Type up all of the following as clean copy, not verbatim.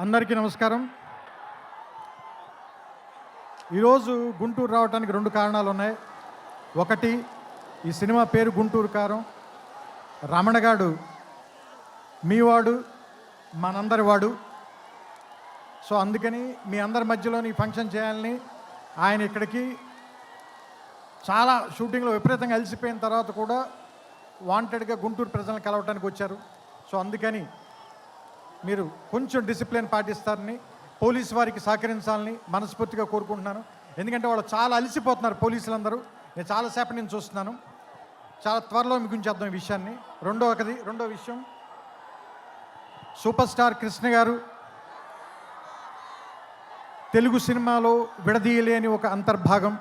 అందరికీ నమస్కారం. ఈరోజు గుంటూరు రావడానికి 2 కారణాలు ఉన్నాయి. ఒకటి, ఈ సినిమా పేరు గుంటూరు కారం. రమణగాడు మీవాడు, మనందరి వాడు. సో అందుకని మీ అందరి మధ్యలోని ఫంక్షన్ చేయాలని ఆయన ఇక్కడికి చాలా షూటింగ్లో విపరీతంగా అలసిపోయిన తర్వాత కూడా వాంటెడ్గా గుంటూరు ప్రజలను కలవటానికి వచ్చారు. సో అందుకని మీరు కొంచెం డిసిప్లిన్ పాటిస్తారని, పోలీసు వారికి సహకరించాలని మనస్ఫూర్తిగా కోరుకుంటున్నాను. ఎందుకంటే వాళ్ళు చాలా అలసిపోతున్నారు పోలీసులందరూ. నేను చాలాసేపటి నుంచి చూస్తున్నాను. చాలా త్వరలో ముగించేద్దాం ఈ విషయాన్ని. రెండో విషయం, సూపర్ స్టార్ కృష్ణ గారు తెలుగు సినిమాలో విడదీయలేని ఒక అంతర్భాగం.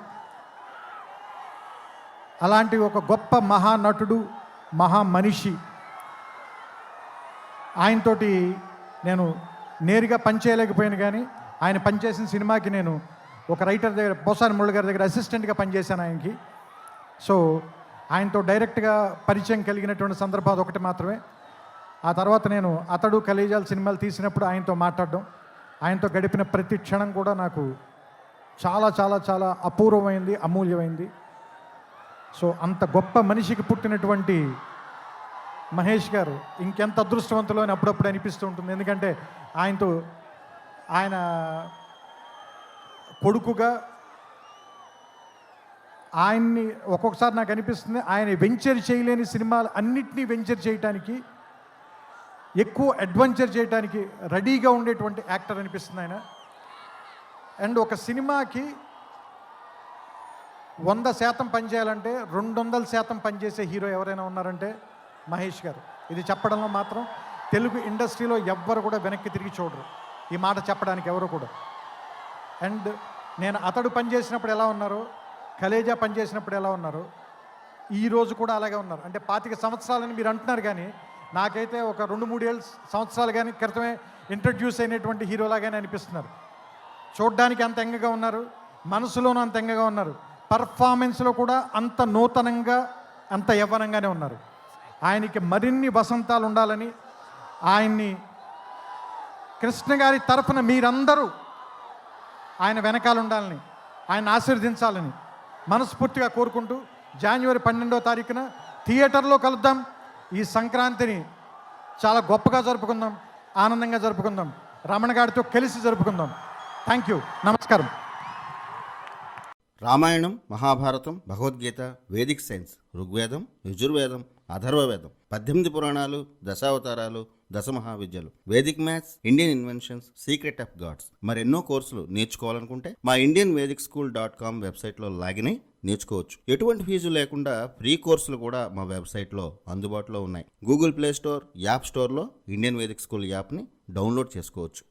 అలాంటి ఒక గొప్ప మహానటుడు, మహామనిషి. ఆయనతోటి నేను నేరుగా పనిచేయలేకపోయాను, కానీ ఆయన పనిచేసిన సినిమాకి నేను ఒక రైటర్ దగ్గర, పోసాని మురళి గారి దగ్గర అసిస్టెంట్గా పనిచేశాను ఆయనకి. సో ఆయనతో డైరెక్ట్గా పరిచయం కలిగినటువంటి సందర్భాలు ఒకటి మాత్రమే. ఆ తర్వాత నేను అతడు కలేజాల సినిమాలు తీసినప్పుడు ఆయనతో మాట్లాడడం, ఆయనతో గడిపిన ప్రతి క్షణం కూడా నాకు చాలా చాలా చాలా అపూర్వమైంది, అమూల్యమైంది. సో అంత గొప్ప మనిషికి పుట్టినటువంటి మహేష్ గారు ఇంకెంత అదృష్టవంతులు అని అప్పుడప్పుడు అనిపిస్తూ ఉంటుంది. ఎందుకంటే ఆయన కొడుకుగా ఆయన్ని ఒక్కొక్కసారి నాకు అనిపిస్తుంది, ఆయన వెంచర్ చేయలేని సినిమాలు అన్నిటినీ వెంచర్ చేయడానికి, ఎక్కువ అడ్వెంచర్ చేయడానికి రెడీగా ఉండేటువంటి యాక్టర్ అనిపిస్తుంది ఆయన. అండ్ ఒక సినిమాకి 100% పనిచేయాలంటే 200% పనిచేసే హీరో ఎవరైనా ఉన్నారంటే మహేష్ గారు. ఇది చెప్పడంలో మాత్రం తెలుగు ఇండస్ట్రీలో ఎవ్వరు కూడా వెనక్కి తిరిగి చూడరు, ఈ మాట చెప్పడానికి ఎవరు కూడా. అండ్ నేను అతడు పనిచేసినప్పుడు ఎలా ఉన్నారో, కలేజా పనిచేసినప్పుడు ఎలా ఉన్నారో, ఈరోజు కూడా అలాగే ఉన్నారు. అంటే 25 సంవత్సరాలని మీరు అంటున్నారు, కానీ నాకైతే ఒక 2-3 సంవత్సరాలు కానీ క్రితమే ఇంట్రడ్యూస్ అయినటువంటి హీరోలాగానే అనిపిస్తున్నారు. చూడ్డానికి అంత ఎంగగా ఉన్నారు, మనసులోనూ అంత ఎంగగా ఉన్నారు, పర్ఫార్మెన్స్లో కూడా అంత నూతనంగా, అంత యవ్వనంగానే ఉన్నారు. ఆయనకి మరిన్ని వసంతాలు ఉండాలని, ఆయన్ని కృష్ణ గారి తరఫున మీరందరూ ఆయన వెనకాల ఉండాలని, ఆయన ఆశీర్వదించాలని మనస్ఫూర్తిగా కోరుకుంటూ, జనవరి 12వ తారీఖున థియేటర్లో కలుద్దాం. ఈ సంక్రాంతిని చాలా గొప్పగా జరుపుకుందాం, ఆనందంగా జరుపుకుందాం, రమణ గారితో కలిసి జరుపుకుందాం. థ్యాంక్ యూ, నమస్కారం. రామాయణం, మహాభారతం, భగవద్గీత, వేదిక్ సైన్స్, ఋగ్వేదం, యజుర్వేదం, అథర్వవేదం, 18 పురాణాలు, దశావతారాలు, 10 మహావిద్యలు, vedic maths, Indian inventions, secret of gods, మరెన్నో కోర్సులు నేర్చుకోవాలనుకుంటే మా indianvedicSchool.com వెబ్సైట్లో లాగిన్ అయి నేర్చుకోవచ్చు. ఎటువంటి ఫీజు లేకుండా ఫ్రీ కోర్సులు కూడా మా వెబ్సైట్లో అందుబాటులో ఉన్నాయి. గూగుల్ ప్లే స్టోర్, యాప్ స్టోర్లో ఇండియన్ వేదిక్ స్కూల్ యాప్ని డౌన్లోడ్ చేసుకోవచ్చు.